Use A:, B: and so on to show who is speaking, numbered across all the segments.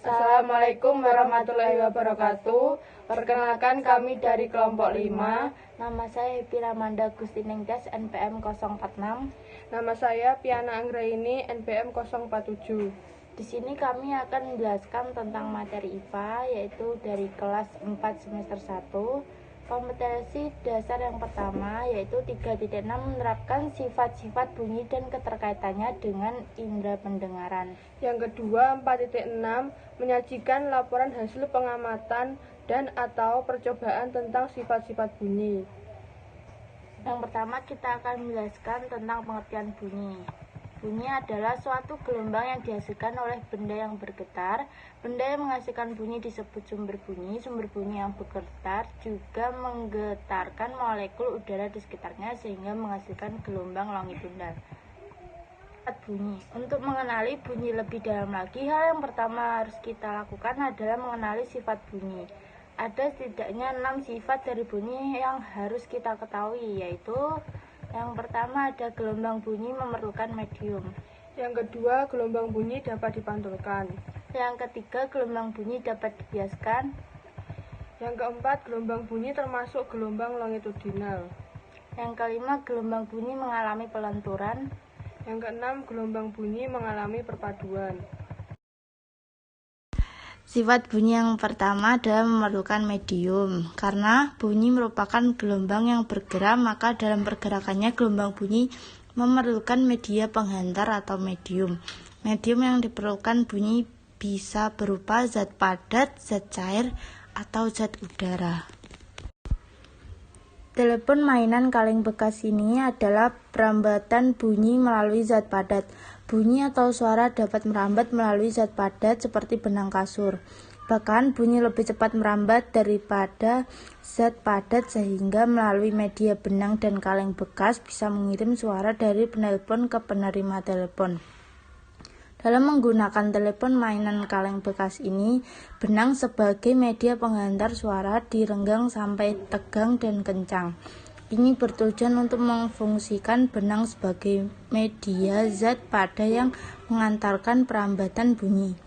A: Assalamualaikum warahmatullahi wabarakatuh. Perkenalkan kami dari kelompok 5.
B: Nama saya Happy Ramanda Gustiningtyas, NPM 046.
A: Nama saya Piana Anggraini, NPM 047.
B: Di sini kami akan menjelaskan tentang materi IPA, yaitu dari kelas 4 semester 1. Kompetensi dasar yang pertama yaitu 3.6 menerapkan sifat-sifat bunyi dan keterkaitannya dengan indera pendengaran.
A: Yang kedua 4.6 menyajikan laporan hasil pengamatan dan atau percobaan tentang sifat-sifat bunyi.
B: Yang pertama kita akan menjelaskan tentang pengertian bunyi. Bunyi adalah suatu gelombang yang dihasilkan oleh benda yang bergetar. Benda yang menghasilkan bunyi disebut sumber bunyi. Sumber bunyi yang bergetar juga menggetarkan molekul udara di sekitarnya sehingga menghasilkan gelombang longitudinal. Bunyi. Untuk mengenali bunyi lebih dalam lagi, hal yang pertama harus kita lakukan adalah mengenali sifat bunyi. Ada setidaknya 6 sifat dari bunyi yang harus kita ketahui, yaitu yang pertama ada gelombang bunyi memerlukan medium.
A: Yang kedua, gelombang bunyi dapat dipantulkan.
B: Yang ketiga, gelombang bunyi dapat dibiaskan.
A: Yang keempat, gelombang bunyi termasuk gelombang longitudinal.
B: Yang kelima, gelombang bunyi mengalami pelenturan.
A: Yang keenam, gelombang bunyi mengalami perpaduan.
B: Sifat bunyi yang pertama adalah memerlukan medium. Karena bunyi merupakan gelombang yang bergerak, maka dalam pergerakannya gelombang bunyi memerlukan media penghantar atau medium. Medium yang diperlukan bunyi bisa berupa zat padat, zat cair, atau zat udara. Telepon mainan kaleng bekas ini adalah perambatan bunyi melalui zat padat. Bunyi atau suara dapat merambat melalui zat padat seperti benang kasur. Bahkan bunyi lebih cepat merambat daripada zat padat sehingga melalui media benang dan kaleng bekas bisa mengirim suara dari penelpon ke penerima telepon. Dalam menggunakan telepon mainan kaleng bekas ini, benang sebagai media penghantar suara direnggang sampai tegang dan kencang. Ini bertujuan untuk memfungsikan benang sebagai media zat padat yang mengantarkan perambatan bunyi.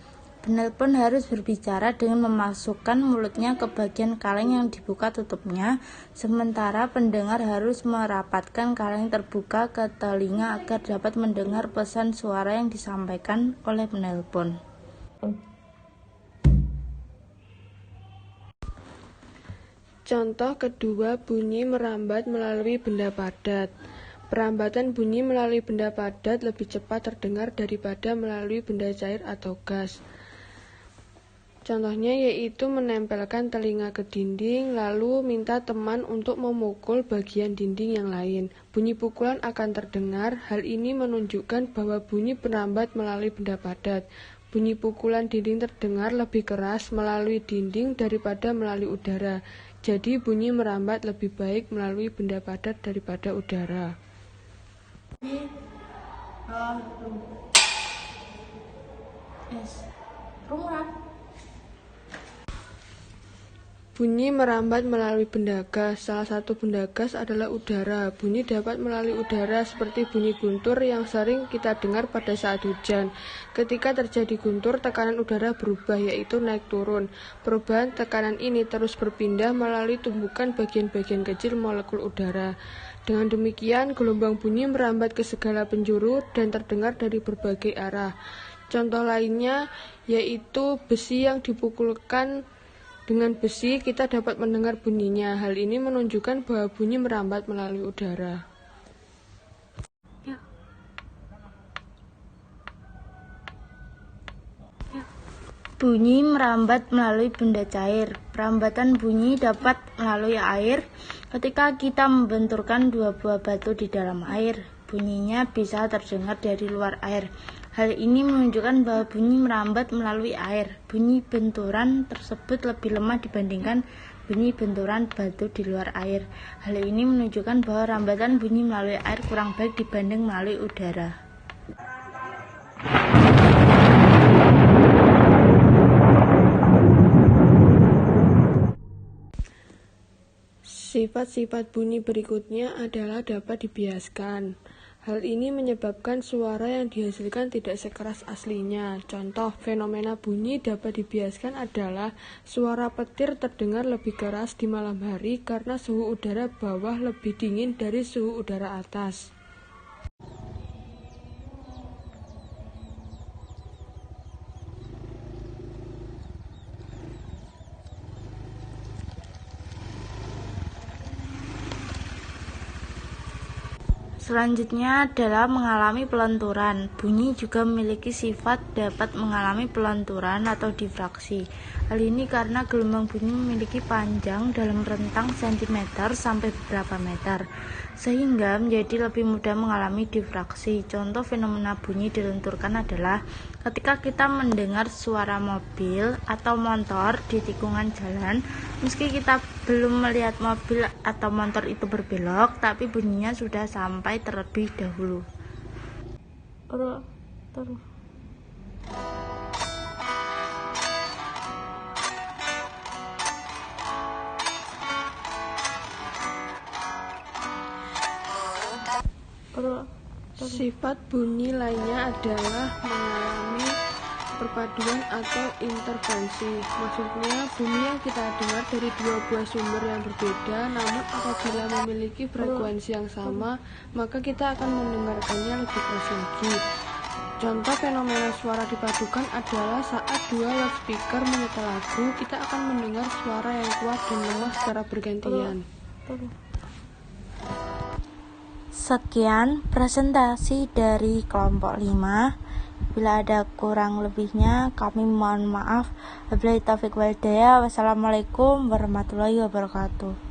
B: Penelpon harus berbicara dengan memasukkan mulutnya ke bagian kaleng yang dibuka tutupnya, sementara pendengar harus merapatkan kaleng terbuka ke telinga agar dapat mendengar pesan suara yang disampaikan oleh penelpon.
A: Contoh kedua, bunyi merambat melalui benda padat. Perambatan bunyi melalui benda padat lebih cepat terdengar daripada melalui benda cair atau gas. Contohnya yaitu menempelkan telinga ke dinding, lalu minta teman untuk memukul bagian dinding yang lain. Bunyi pukulan akan terdengar. Hal ini menunjukkan bahwa bunyi merambat melalui benda padat. Bunyi pukulan dinding terdengar lebih keras melalui dinding daripada melalui udara. Jadi bunyi merambat lebih baik melalui benda padat daripada udara. Bunyi merambat melalui benda gas. Salah satu benda gas adalah udara. Bunyi dapat melalui udara seperti bunyi guntur yang sering kita dengar pada saat hujan. Ketika terjadi guntur, tekanan udara berubah, yaitu naik turun. Perubahan tekanan ini terus berpindah melalui tumbukan bagian-bagian kecil molekul udara. Dengan demikian, gelombang bunyi merambat ke segala penjuru dan terdengar dari berbagai arah. Contoh lainnya yaitu besi yang dipukulkan. Dengan besi, kita dapat mendengar bunyinya. Hal ini menunjukkan bahwa bunyi merambat melalui udara.
B: Bunyi merambat melalui benda cair. Perambatan bunyi dapat melalui air. Ketika kita membenturkan dua buah batu di dalam air, bunyinya bisa terdengar dari luar air. Hal ini menunjukkan bahwa bunyi merambat melalui air. Bunyi benturan tersebut lebih lemah dibandingkan bunyi benturan batu di luar air. Hal ini menunjukkan bahwa rambatan bunyi melalui air kurang baik dibanding melalui udara.
A: Sifat-sifat bunyi berikutnya adalah dapat dibiaskan. Hal ini menyebabkan suara yang dihasilkan tidak sekeras aslinya. Contoh, fenomena bunyi dapat dibiaskan adalah suara petir terdengar lebih keras di malam hari karena suhu udara bawah lebih dingin dari suhu udara atas.
B: Selanjutnya adalah mengalami pelenturan. Bunyi juga memiliki sifat dapat mengalami pelenturan atau difraksi. Hal ini karena gelombang bunyi memiliki panjang dalam rentang sentimeter sampai beberapa meter, sehingga menjadi lebih mudah mengalami difraksi. Contoh fenomena bunyi dilenturkan adalah ketika kita mendengar suara mobil atau motor di tikungan jalan. Meski kita belum melihat mobil atau motor itu berbelok, tapi bunyinya sudah sampai terlebih dahulu.
A: Sifat bunyi lainnya adalah mengalami perpaduan atau interferensi. Maksudnya, bunyi yang kita dengar dari dua buah sumber yang berbeda, namun apabila memiliki frekuensi yang sama, maka kita akan mendengarkannya lebih keras lagi. Contoh fenomena suara dipadukan adalah saat dua loudspeaker menyetel lagu, kita akan mendengar suara yang kuat dan lemah secara bergantian.
B: Sekian presentasi dari kelompok 5. Bila ada kurang lebihnya, kami mohon maaf. Wabillahi taufiq wal hidayah. Wassalamualaikum warahmatullahi wabarakatuh.